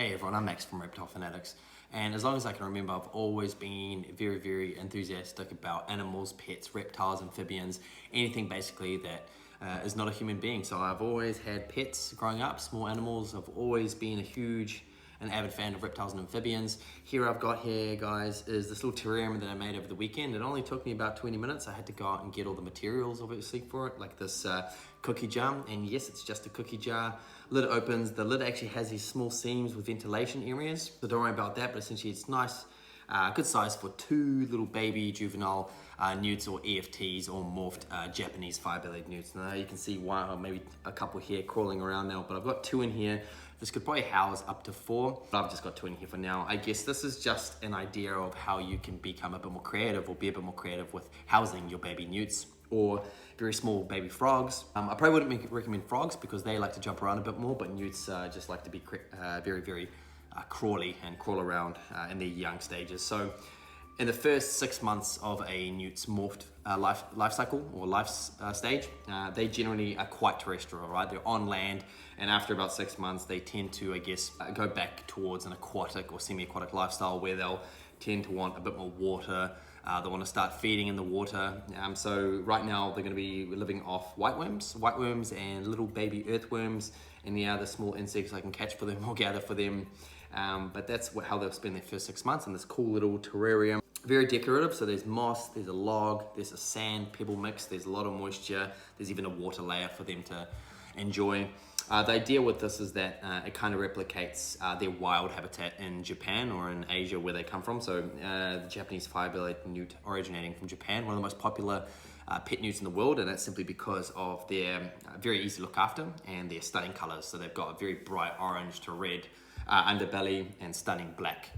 Hey everyone, I'm Max from Reptile Fanatics, and as long as I can remember, I've always been very enthusiastic about animals, pets, reptiles, amphibians, anything basically that is not a human being. So I've always had pets growing up, small animals. I've always been an avid fan of reptiles and amphibians. Here I've got here, guys, is this little terrarium that I made over the weekend. It only took me about 20 minutes. I had to go out and get all the materials, obviously, for it, like this cookie jar. And yes, it's just a cookie jar. Lid opens. The lid actually has these small seams with ventilation areas, so don't worry about that, but essentially it's nice, good size for two little baby juvenile newts or EFTs or morphed Japanese fire-bellied newts. Now you can see why, maybe a couple here crawling around now, but I've got two in here. This could probably house up to 4, but I've just got 2 in here for now. I guess this is just an idea of how you can become a bit more creative or be a bit more creative with housing your baby newts or very small baby frogs. I probably wouldn't recommend frogs because they like to jump around a bit more, but newts just like to be very crawly and crawl around in their young stages. So in the first 6 months of a newt's morphed life cycle or life stage, they generally are quite terrestrial, right? They're on land, and after about 6 months, they tend to, I guess, go back towards an aquatic or semi-aquatic lifestyle where they'll tend to want a bit more water. They want to start feeding in the water. So right now they're going to be living off whiteworms and little baby earthworms and the other small insects I can catch for them or gather for them. But that's how they'll spend their first 6 months in this cool little terrarium. Very decorative, so there's moss, there's a log, there's a sand pebble mix, there's a lot of moisture, there's even a water layer for them to enjoy. The idea with this is that it kind of replicates their wild habitat in Japan or in Asia where they come from. So the Japanese fire-bellied newt originating from Japan, one of the most popular pet newts in the world, and that's simply because of their very easy to look after and their stunning colors. So they've got a very bright orange to red underbelly and stunning black,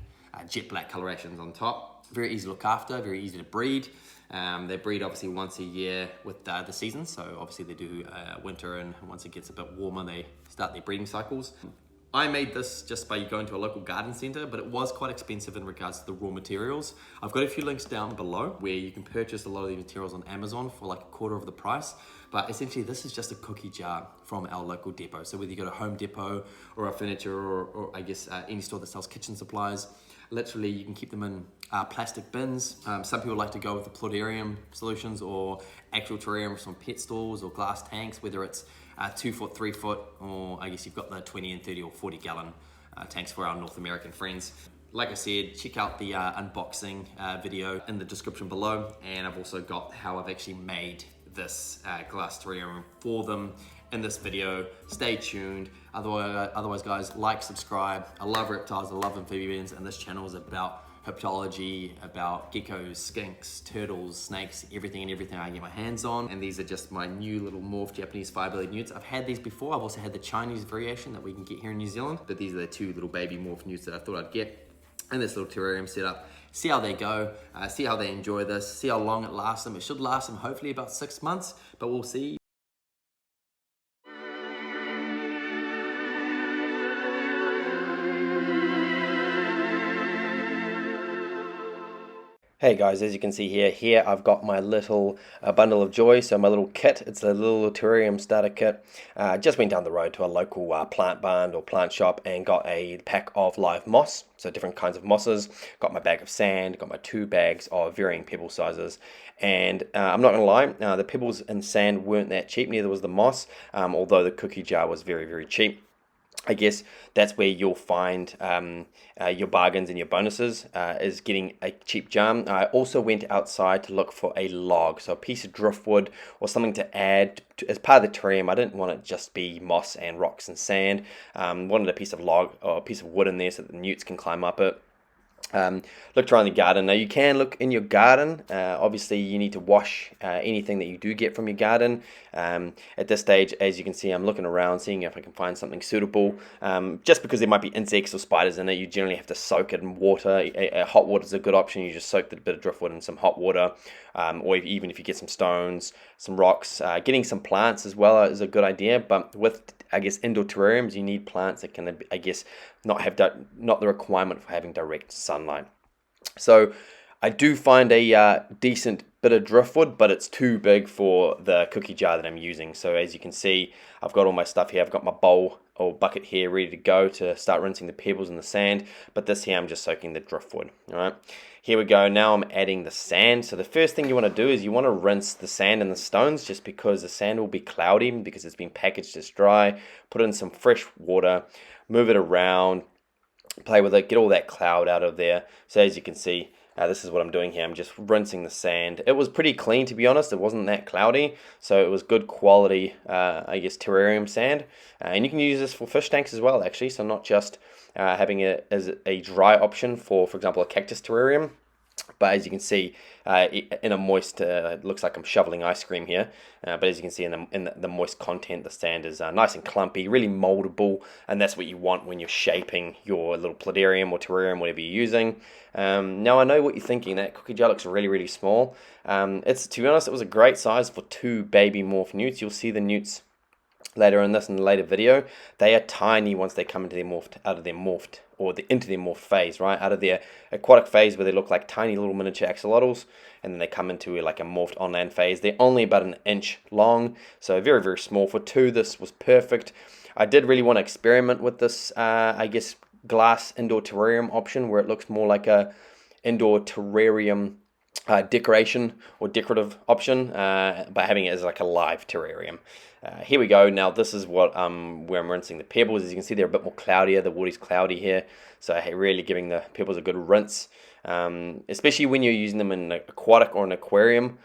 jet black colorations on top. Very easy to look after, very easy to breed. They breed obviously once a year with the seasons, so obviously they do winter, and once it gets a bit warmer they start their breeding cycles. I made this just by going to a local garden center, but it was quite expensive in regards to the raw materials. I've got a few links down below where you can purchase a lot of these materials on Amazon for like a quarter of the price, but essentially this is just a cookie jar from our local depot. So whether you go to Home Depot or a furniture or I guess any store that sells kitchen supplies, literally you can keep them in plastic bins. Some people like to go with the Terrarium solutions or actual terrariums from pet stores or glass tanks, whether it's 2 foot, 3 foot, or I guess you've got the 20 and 30 or 40 gallon tanks for our North American friends. Like I said, check out the unboxing video in the description below, and I've also got how I've actually made this glass terrarium for them in this video. Stay tuned. Otherwise guys, like, subscribe. I love reptiles, I love amphibians, and this channel is about herpetology, about geckos, skinks, turtles, snakes, everything I can get my hands on. And these are just my new little morphed Japanese fire-bellied newts. I've had these before. I've also had the Chinese variation that we can get here in New Zealand, but these are the 2 little baby morphed newts that I thought I'd get in this little terrarium setup. See how they go, see how they enjoy this, see how long it lasts them. It should last them hopefully about 6 months, but we'll see. Hey guys, as you can see here I've got my little bundle of joy, so my little kit. It's a little terrarium starter kit. Just went down the road to a local plant barn or plant shop and got a pack of live moss, so different kinds of mosses. Got my bag of sand, got my 2 bags of varying pebble sizes, and I'm not gonna lie, the pebbles and sand weren't that cheap, neither was the moss, although the cookie jar was very cheap. I guess that's where you'll find your bargains and your bonuses, is getting a cheap jar. I also went outside to look for a log, so a piece of driftwood or something to add as part of the terrarium. I didn't want it just be moss and rocks and sand. Wanted a piece of log or a piece of wood in there so that the newts can climb up it. Looked around the garden. Now you can look in your garden. Obviously you need to wash anything that you do get from your garden. At this stage, as you can see, I'm looking around seeing if I can find something suitable. Just because there might be insects or spiders in it, you generally have to soak it in water. Hot water is a good option. You just soak the bit of driftwood in some hot water, or even if you get some stones, some rocks. Getting some plants as well is a good idea, but with, I guess, indoor terrariums, you need plants that can, I guess, not the requirement for having direct sunlight. So I do find a decent bit of driftwood, but it's too big for the cookie jar that I'm using. So as you can see, I've got all my stuff here. I've got my bowl or bucket here ready to go to start rinsing the pebbles and the sand, but this here I'm just soaking the driftwood. All right, here we go. Now I'm adding the sand. So the first thing you want to do is you want to rinse the sand and the stones, just because the sand will be cloudy because it's been packaged as dry. Put in some fresh water, move it around, play with it, get all that cloud out of there. So as you can see, this is what I'm doing here. I'm just rinsing the sand. It was pretty clean, to be honest. It wasn't that cloudy, so it was good quality, I guess, terrarium sand. And you can use this for fish tanks as well, actually. So not just having it as a dry option for example, a cactus terrarium. But as you can see, in a moist, it looks like I'm shoveling ice cream here. But as you can see in the moist content, the sand is nice and clumpy, really moldable, and that's what you want when you're shaping your little planarium or terrarium, whatever you're using. Now I know what you're thinking. That cookie jar looks really, really small. To be honest, it was a great size for 2 baby morph newts. You'll see the newts later in the later video. They are tiny once they come into their into their morph phase, right? Out of their aquatic phase where they look like tiny little miniature axolotls, and then they come into like a morphed on land phase. They're only about 1 inch long, so very, very small. For 2, this was perfect. I did really want to experiment with this, I guess, glass indoor terrarium option where it looks more like a indoor terrarium decoration or decorative option by having it as like a live terrarium. Here we go. Now this is what where I'm rinsing the pebbles. As you can see, they're a bit more cloudier. The water's cloudy here, so really giving the pebbles a good rinse, especially when you're using them in an aquatic or an aquarium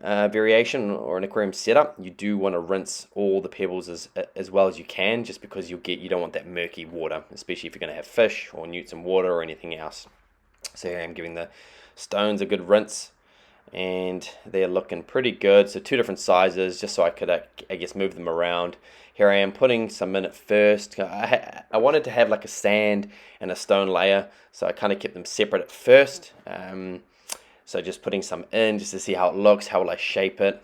variation or an aquarium setup. You do want to rinse all the pebbles as well as you can, just because you don't want that murky water, especially if you're going to have fish or newts in water or anything else. So here I'm giving the stones a good rinse, and they're looking pretty good. So 2 different sizes, just so I could I guess move them around. Here I am putting some in at first. I wanted to have like a sand and a stone layer, so I kind of kept them separate at first. So just putting some in just to see how it looks. How will I shape it?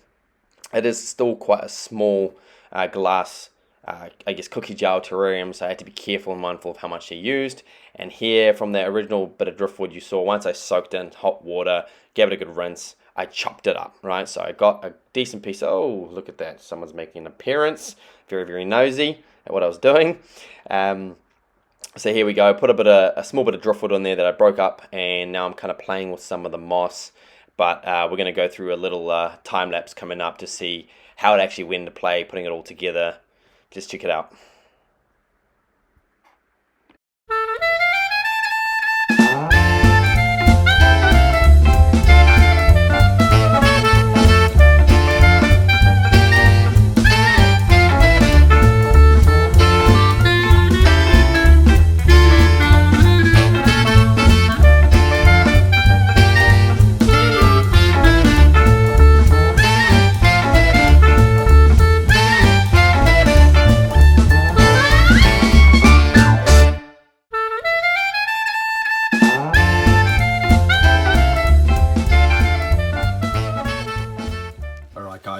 It is still quite a small glass I guess cookie jar terrarium, so I had to be careful and mindful of how much I used. And here from the original bit of driftwood you saw, once I soaked in hot water, gave it a good rinse, I chopped it up, right? So I got a decent piece of, oh, look at that, someone's making an appearance, very, very nosy at what I was doing. So here we go, put a small bit of driftwood on there that I broke up, and now I'm kind of playing with some of the moss. But we're going to go through a little time lapse coming up to see how it actually went into play, putting it all together. Just check it out.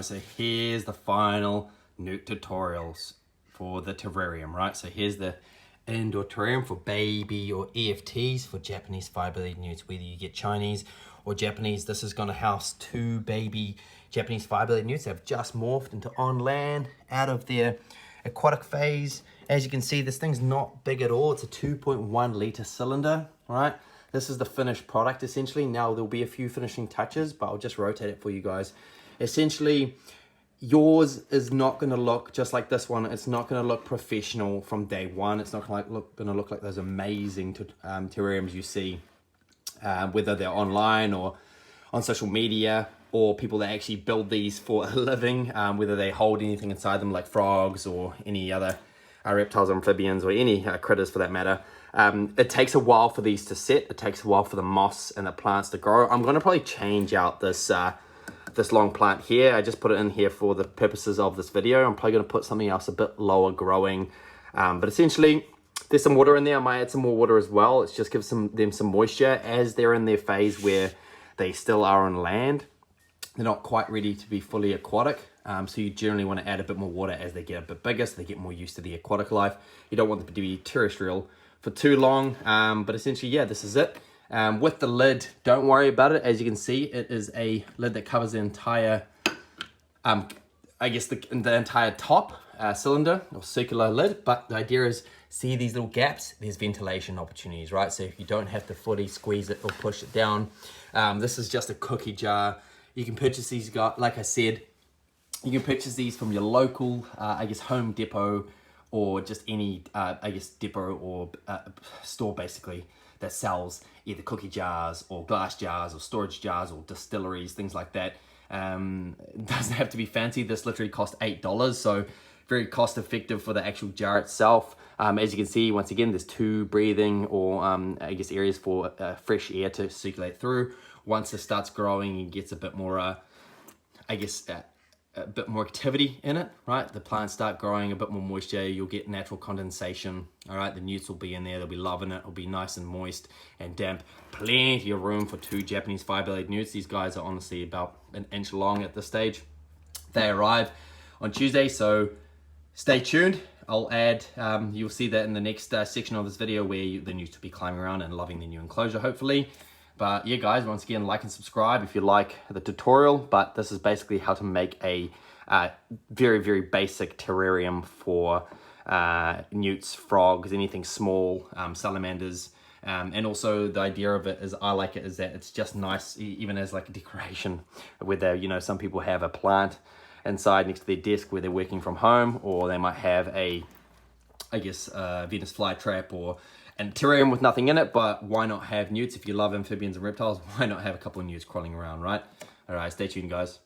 So here's the final Newt tutorials for the terrarium, right? So here's the indoor terrarium for baby or EFTs for Japanese fiber-laden newts, whether you get Chinese or Japanese. This is going to house 2 baby Japanese fiber-laden newts that have just morphed into on land out of their aquatic phase. As you can see, this thing's not big at all. It's a 2.1 litre cylinder, right? This is the finished product essentially. Now there'll be a few finishing touches, but I'll just rotate it for you guys. Essentially, yours is not going to look just like this one. It's not going to look professional from day one. It's not going to look like those amazing terrariums you see, whether they're online or on social media, or people that actually build these for a living, whether they hold anything inside them like frogs or any other reptiles or amphibians or any critters for that matter. It takes a while for these to set. It takes a while for the moss and the plants to grow. I'm going to probably change out this long plant here. I just put it in here for the purposes of this video. I'm probably going to put something else a bit lower growing, but essentially there's some water in there. I might add some more water as well. It's just gives them some moisture as they're in their phase where they still are on land. They're not quite ready to be fully aquatic, so you generally want to add a bit more water as they get a bit bigger, so they get more used to the aquatic life. You don't want them to be terrestrial for too long, but essentially, yeah, this is it. With the lid, don't worry about it. As you can see, it is a lid that covers the entire, I guess the entire top. cylinder or circular lid, but the idea is, see these little gaps? There's ventilation opportunities, right? So if you don't have to fully squeeze it or push it down, this is just a cookie jar. You can purchase these, guys, like I said, you can purchase these from your local, I guess, Home Depot, or just any, I guess, depot or store basically that sells either cookie jars or glass jars or storage jars or distilleries, things like that. It doesn't have to be fancy. This literally cost $8, so very cost effective for the actual jar itself. As you can see, once again, there's 2 breathing or I guess areas for fresh air to circulate through. Once it starts growing and gets a bit more, I guess, a bit more activity in it, right? The plants start growing, a bit more moisture, you'll get natural condensation, all right? The newts will be in there, they'll be loving it, it'll be nice and moist and damp. Plenty of room for 2 Japanese fire-bellied newts. These guys are honestly about an inch long at this stage. They arrive on Tuesday, so stay tuned. I'll add, you'll see that in the next section of this video where the newts will be climbing around and loving the new enclosure, hopefully. But yeah, guys, once again, like and subscribe if you like the tutorial. But this is basically how to make a very, very basic terrarium for newts, frogs, anything small, salamanders. And also the idea of it is, I like it, is that it's just nice, even as like a decoration, whether, you know, some people have a plant inside next to their desk where they're working from home, or they might have a, I guess, Venus flytrap or a terrarium with nothing in it. But why not have newts? If you love amphibians and reptiles, why not have a couple of newts crawling around, right? All right, stay tuned, guys.